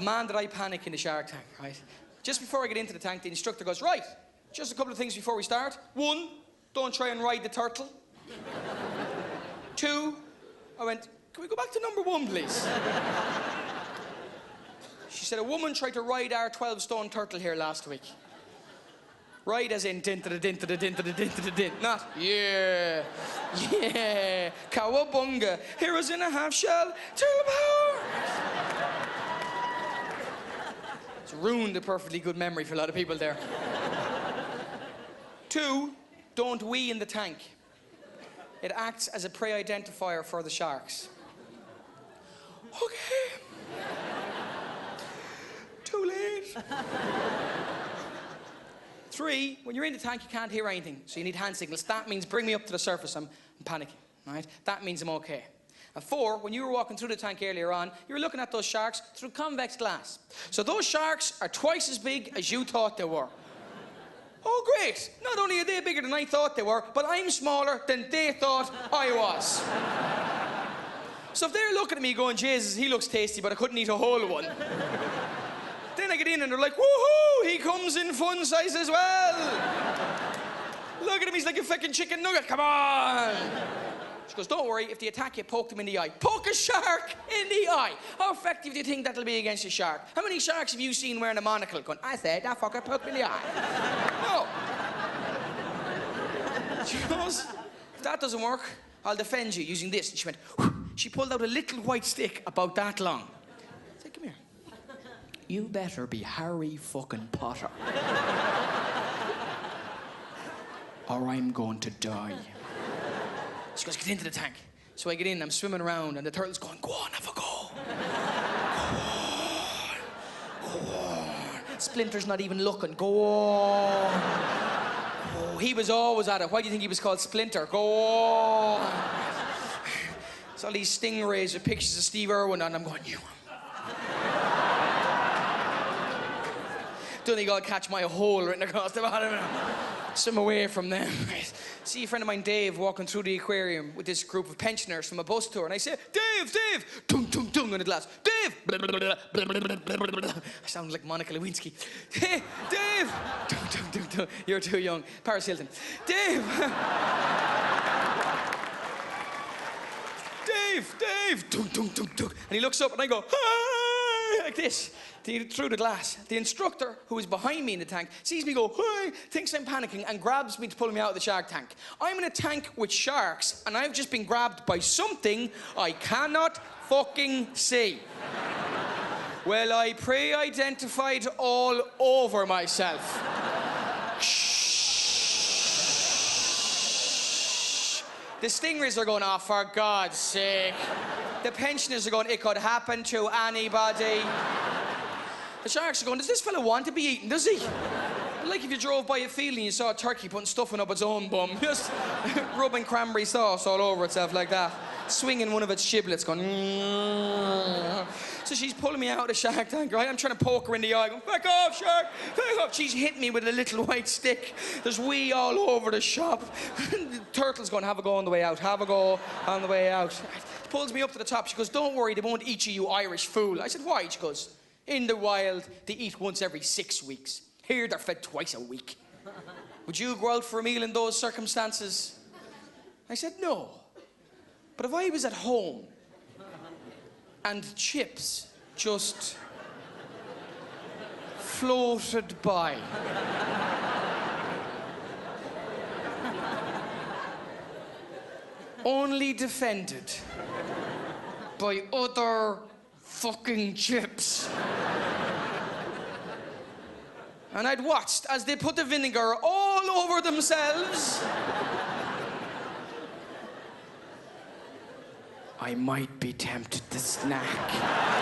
Man, did I panic in the shark tank, right? Just before I get into the tank, the instructor goes, right, just a couple of things before we start. 1, don't try and ride the turtle. 2, I went, can we go back to number 1, please? She said, a woman tried to ride our 12-stone turtle here last week. Ride as in din-to-the-din-to-the-din-to-the-din-to-the-din. Not, yeah, cowabunga, heroes in a half-shell, turtle power. It's ruined a perfectly good memory for a lot of people there. 2, don't wee in the tank. It acts as a prey identifier for the sharks. Okay. Too late. 3, when you're in the tank, you can't hear anything, so you need hand signals. That means bring me up to the surface, I'm panicking, right? That means I'm okay. And 4, when you were walking through the tank earlier on, you were looking at those sharks through convex glass. So those sharks are twice as big as you thought they were. Oh, great. Not only are they bigger than I thought they were, but I'm smaller than they thought I was. So if they're looking at me going, Jesus, he looks tasty, but I couldn't eat a whole one. Then I get in and they're like, woohoo, he comes in fun size as well. Look at him, he's like a fucking chicken nugget, come on. She goes, don't worry, if they attack you, poke them in the eye. Poke a shark in the eye. How effective do you think that'll be against a shark? How many sharks have you seen wearing a monocle going, I said, that fucker poked me in the eye? No. She goes, if that doesn't work, I'll defend you using this. And she went, whoo. She pulled out a little white stick about that long. I said, come here. You better be Harry fucking Potter. Or I'm going to die. She goes, get into the tank. So I get in, I'm swimming around, and the turtle's going, go on, have a go. Go on. Splinter's not even looking. Go on. Oh, he was always at it. Why do you think he was called Splinter? Go on. It's all these stingrays with pictures of Steve Irwin on them going, you. Don't think I'll catch my hole written across the bottom. Swim away from them. See a friend of mine, Dave, walking through the aquarium with this group of pensioners from a bus tour, and I say, Dave, Dave, dung, dung, dung on the glass. Dave, I sound like Monica Lewinsky. Hey, Dave, dung, dung, dung, dung. You're too young. Paris Hilton. Dave. Dave, dung, dung, dung, dung. And he looks up and I go, hi, like this. Through the glass. The instructor, who is behind me in the tank, sees me go, hi, thinks I'm panicking, and grabs me to pull me out of the shark tank. I'm in a tank with sharks, and I've just been grabbed by something I cannot fucking see. Well, I pre-identified all over myself. Shh. The stingrays are going, oh, for God's sake. The pensioners are going, it could happen to anybody. The sharks are going, does this fella want to be eaten, does he? Like if you drove by a field and you saw a turkey putting stuffing up its own bum, just rubbing cranberry sauce all over itself like that, swinging one of its giblets going, So she's pulling me out of the shark tank, right? I'm trying to poke her in the eye, going, back off, shark, back off. She's hit me with a little white stick. There's wee all over the shop. The turtle's going, have a go on the way out, have a go on the way out. Pulls me up to the top. She goes, don't worry, they won't eat you, you Irish fool. I said, why? She goes, in the wild, they eat once every 6 weeks. Here, they're fed twice a week. Would you go out for a meal in those circumstances? I said, no. But if I was at home and chips just floated by, only defended by other fucking chips. And I'd watched as they put the vinegar all over themselves. I might be tempted to snack.